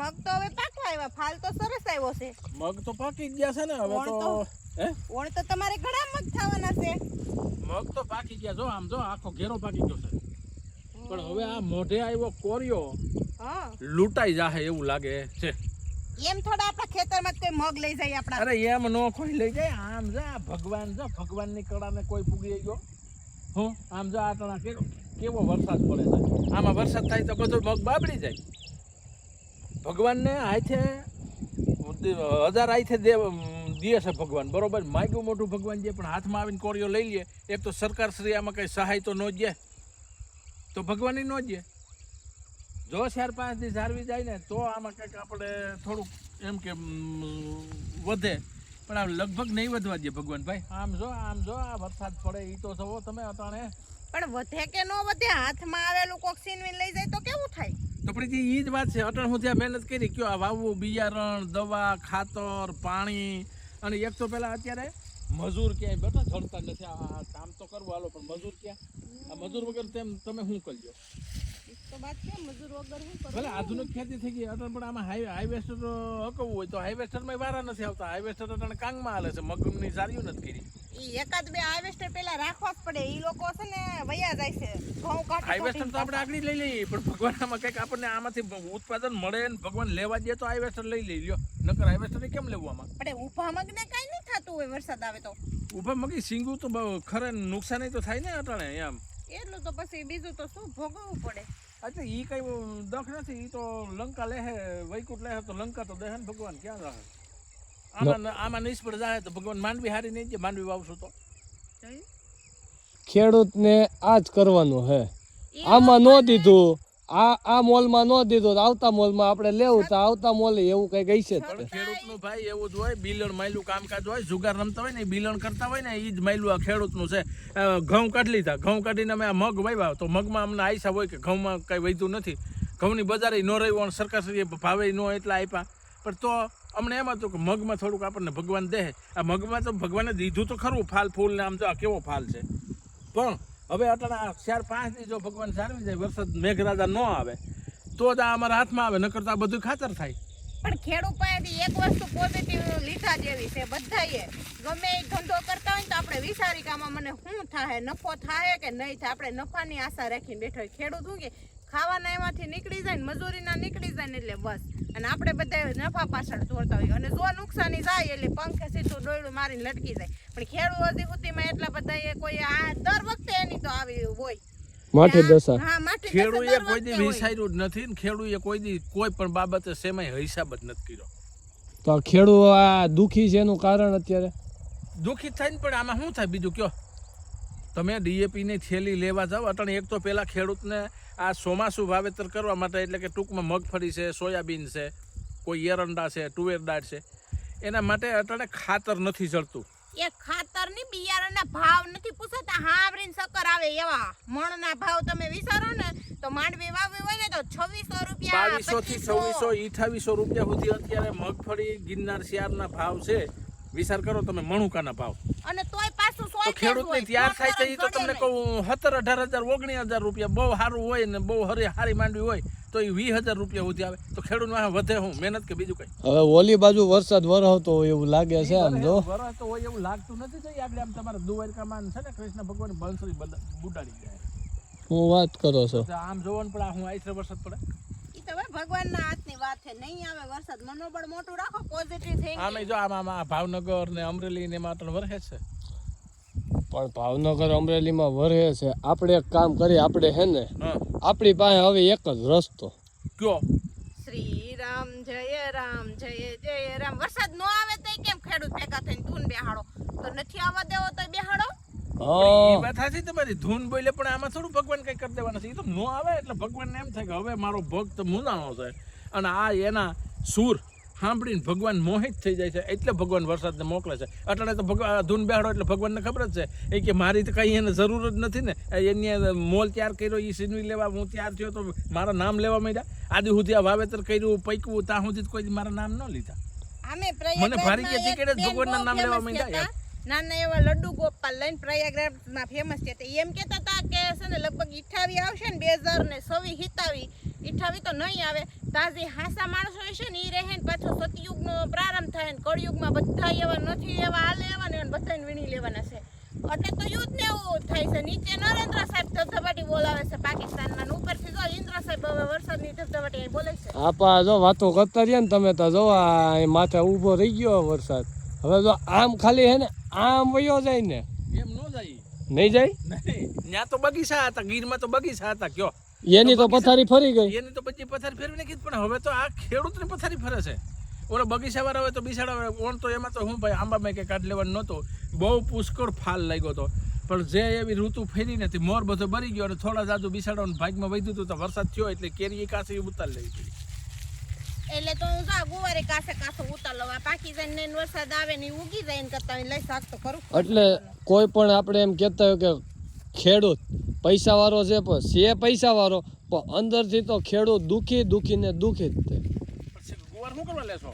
મગ તો હવે પાકવા આવ્યા, ફાલ તો સરસ આવ્યો છે. મગ તો પાકી જ ગયા છે ને હવે તો. હે ઓણ તો તમારે ઘણા મગ થવાના છે. મગ તો પાકી ગયા, જો આમ જો આખો ઘેરો પાકી ગયો છે. પણ હવે આ મોઢે આવ્યો કોરિયો હા લૂંટાઈ જાહે એવું લાગે છે. એમ થોડા આપણા ખેતરમાં કોઈ મગ લઈ જાય આપણા. અરે એમ નો કોઈ લઈ જાય. આમ જા ભગવાનની કળાને કોઈ પૂગી ગયો. હું આમ જા આટણા કેવો વરસાદ પડે છે. આમાં વરસાદ થાય તો બધું મગ બાબડી જાય. ભગવાનને હાથે 1000 હાથે દે છે ભગવાન, બરોબર. માગ્યું મોટું ભગવાન જે પણ હાથમાં આવીને કોરિયો લઈ લે. એક તો સરકાર શ્રી આમાં કઈ સહાય તો ન જ તો ભગવાનની ન જ. જો 4-5 દી જાળવી જાય ને તો આમાં કંઈક આપણે થોડુંક એમ કે વધે, પણ આ લગભગ નહીં વધવા દે ભગવાન ભાઈ. આમ જો આ વરસાદ પડે એ તો જવો તમે અટાણે. પણ વધે કે ન વધે, હાથમાં આવેલું કોક સીનવીને લઈ જાય તો કેવું થાય? તો પછી એ જ વાત છે. અટાણ હું ત્યાં મહેનત કરી કયો આ વાવવું, બિયારણ, દવા, ખાતર, પાણી, અને એક તો પેલા અત્યારે મજૂર ક્યાંય બેઠા જડતા નથી. આ કામ તો કરવું હાલો, પણ મજૂર ક્યાં? આ મજૂર વગર તમે શું કરજો? ભલે આધુનિક ખેતી થઈ ગઈ અટણ, પણ આમાં હાઈવેસ્ટર હકવવું હોય તો હાઈવેસ્ટરમાં વારા નથી આવતા. હાઈવેસ્ટર અટણ કાંગમાં હાલે છે, મગની સારીઓ નથી કરી. એકાદ બે હાઈવેસ્ટર પેલા રાખવા જ પડે. ઈ લોકો છે ને વયા જાય છે ઘઉં કાઢી. હાઈવેસ્ટર તો આપણે આગળ લઈ લઈએ, પણ ભગવાનમાં કંઈક આપણને આમાંથી ઉત્પાદન મળે ને ભગવાન લેવા દે તો હાઈવેસ્ટર લઈ લઈ લ્યો. નકર હાઈવેસ્ટર કેમ લેવું આમાં? પણ ઊભા મગને કઈ નહીં થતું હોય વરસાદ આવે તો. ઊભા મગી સિંગું તો ખરે નુકસાન તો થાય ને અટાણે એમ. એટલું તો પછી બીજું તો શું ભોગવવું પડે. અચ્છા ઈ કઈ દખ નથી. ઈ તો લંકા લેહે, વૈકુંઠ લેહે તો લંકા તો દેહે ને ભગવાન ક્યાં રહે? આમાં નિષ્ફળ જાય તો ભગવાન માંડવી હારી નહીં છે. માંડવી વાવશું તો ખેડૂતને આ જ કરવાનું હે. આમાં ન દીધું, આ મોલમાં ન દીધું, આવતા મોલમાં આપણે લેવું તો આવતા મોલે એવું કઈ ગઈ છે. ખેડૂતનું ભાઈ એવું જ હોય, બિલણ માયલું કામકાજ હોય. જુગાર રમતા હોય ને બિલણ કરતા હોય ને એ જ માયલું આ ખેડૂતનું છે. ઘઉં કાઢી લીધા, ઘઉં કાઢીને અમે આ મગ વાવ્યા તો મગમાં અમને આયસા હોય કે ઘઉંમાં કઈ વધ્યું નથી. ઘઉંની બજારે ન રહ્યું, સરકારશ્રીએ ભાવે ન એટલા આપ્યા, પણ તો અમને એમ હતું કે મગમાં થોડુંક આપણને ભગવાન દે. આ મગમાં તો ભગવાને દીધું તો ખરું ફાલ ફૂલ ને આમ તો આ કેવો ફાલ છે. પણ હવે અટાણા 4-5 દી જો ભગવાન સારવી જાય, વરસાદ મેઘરાજા ન આવે તો જ આ અમારા હાથમાં આવે, નકર તો આ બધું ખાતર થાય. પણ ખેડૂત પાસેથી એક વસ્તુ પોઝિટિવ લીધા જેવી છે બધાએ. ગમે એ ધંધો કરતા હોય તો આપણે વિચારી કે આમાં મને શું થાય, નફો થાય કે નહીં થાય. આપણે નફાની આશા રાખીને બેઠો હોય. ખેડૂત શું કે ખાવાના એમાંથી નીકળી જાય ને મજૂરીના નીકળી જાય ને એટલે બસ. અને આપણે બધા નફા પાછળ દોડતા હોય. અને જો નુકસાની જાય એટલે પંખે સીધું ડોયડું મારીને લટકી જાય. પણ ખેડૂત હજી સુધીમાં એટલા બધા કોઈ આ દર વખતે એની તો આવી હોય માઠે દશા. ખેડૂએ કોઈ દી વિચાર્યું જ નથી ને ખેડૂએ કોઈ દી કોઈ પણ બાબતે સેમાય હિસાબ જ નથી કર્યો. તો ખેડૂત આ દુખી છે એનું કારણ અત્યારે દુઃખી થાય ને, પણ આમાં શું થાય બીજું કયો? તમે ડીએપી ની થેલી લેવા જાઓ અટાણે, એક તો પેલા ખેડૂતને આ ચોમાસું વાવેતર કરવા માટે, એટલે કે ટૂંકમાં મગફળી છે, સોયાબીન છે, કોઈ એરંડા છે, તુવેર દાળ છે, એના માટે અટાણે ખાતર નથી જળતું. એ ખાતરની બિયારણના ભાવ નથી પૂછતા, હાવરીને સકર આવે એવા મણના ભાવ તમે વિચારો ને તો માંડવી વાવી હોય ને તો 2600 રૂપિયા, 2200 થી 2600 2800 રૂપિયા સુધી અત્યારે મગફળી ગિરનાર શિયાળના ભાવ છે. વિચાર કરો તમે મણુકાના ભાવ. અને તોય પાછું તો ખેડૂતને તૈયાર થાય છે એ તો તમને કહું 17,000 18,000 19,000 રૂપિયા બહુ સારું હોય ને બહુ હારી માંડવી હોય તો એ 20,000 રૂપિયા સુધી આવે. તો ખેડૂત વધે હું મહેનત કે બીજું કઈ? હવે ઓલી બાજુ વરસાદ વરસતો હોય એવું લાગે છે. આમ જો વરસતો હોય એવું લાગતું નથી. તો આગળ આમ તમારે દ્વારકામાં છે ને કૃષ્ણ ભગવાન બંસરી બુડાડી જાય. હું વાત કરો છો આમ જોવાનું પણ હું આઈસર વરસાદ પડે ભગવાનના હાથની વાત છે. નહીં આવે વરસાદ, મનોબળ મોટું રાખો, પોઝિટિવ થિંકિંગ. આમે જો આમાં ભાવનગર ને અમરેલી ને એમાં પણ વરસે છે. પણ ભાવનગર અમરેલીમાં વરહે છે. આપણે એક કામ કરીએ, આપણે હે ને આપણી પાસે હવે એક જ રસ્તો કયો? શ્રી રામ જય રામ. વરસાદ નો આવે તો કેમ ખેડૂત ભેગા થઈને ધૂન બેહાડો? તો નથી આવવા દેવો તો બેહાડો. વાત સાચી તમારી, ધૂન બોલે, પણ આમાં થોડું ભગવાન કઈ કરી દેવાના છે. એ તો નો આવે એટલે ભગવાનને એમ થાય કે હવે મારો ભક્ત મુનાણો છે, અને આ એના સૂર સાંભળીને ભગવાન મોહિત થઈ જાય છે, એટલે ભગવાન વરસાદને મોકલે છે. અટાણે તો ધૂન બેહાડો એટલે ભગવાનને ખબર જ છે એ કે મારી તો કઈ એને જરૂર જ નથી ને. એની મોલ તૈયાર કર્યો, એ સીનવી લેવા હું તૈયાર થયો તો મારા નામ લેવા માંડ્યા. આદિ સુધી આ વાવેતર કર્યું, પૈકવું, ત્યાં સુધી કોઈ મારા નામ ન લીધા. મને ભારી કે ટિકિટ જ ભગવાનના નામ લેવા માંડ્યા. નાના એવા લડ્ડુ ગોપાલ લઈને પ્રયાગરાજમાં ફેમસ છે. એમ કહેતા હતા કે છે ને લગભગ 28 આવશે ને 2026 27 28 તો નહીં આવે, તાજી હાસા માણસો હશે ને ઈ રહે ને પાછો સતયુગનો પ્રારંભ થાય ને કળયુગમાં બધા એવા નથી એવા હાલે એવા ને બધાને વીણી લેવાના છે એટલે તો યુદ્ધ ને એવું થાય છે નીચે નરેન્દ્ર સાહેબ ધબધબાટી બોલાવે છે પાકિસ્તાનમાં ને ઉપરથી જો ઇન્દ્ર સાહેબ હવે વરસાદની ધબધબાટી બોલે છે આપા જો વાતો કરતા રહ્યા ને તમે તો જો આ માથે ઊભો રહી ગયો વરસાદ હવે જો આમ ખાલી હે ને આમ વયો જાય ને એમ ન જાય નહીં જાય નહીં ત્યાં તો બગીચા હતા ગીરમાં તો બગીચા હતા કયો એની તો પથારી ફરી ગઈ એની તો પછી પથારી ફેરવી નાખી પણ હવે તો આ ખેડૂતની પથારી ફરે છે ઓલો બગીચા વાળા હોય તો બિસાડા ઓણ તો એમાં તો હું ભાઈ આંબામાં કે કાઢ લેવાનું નહોતો બહુ પુષ્કળ ફાલ લાગ્યો હતો પણ જે એવી ઋતુ ફેરી નથી મોર બધો બરી ગયો અને થોડા જાજુ બિસાડાનું ભાગમાં વધ્યું હતું તો વરસાદ થયો એટલે કેરી કાસી ઉતાર લેવી પડી એટલે તો હું જા ગુવારે કાસે કાસો ઉતાર લવા પાકી જાય ને વરસાદ આવે ને ઈ ઉગી જાય ને કરતા હોય લઈ શાક તો કરું એટલે કોઈ પણ આપણે એમ કહેતા હોય કે ખેડૂત પૈસા વાળો છે પણ છે પૈસા વાળો પણ અંદરથી તો ખેડૂત દુખી ને દુખી જ તે પછી ગુવાર શું કરવા લેશો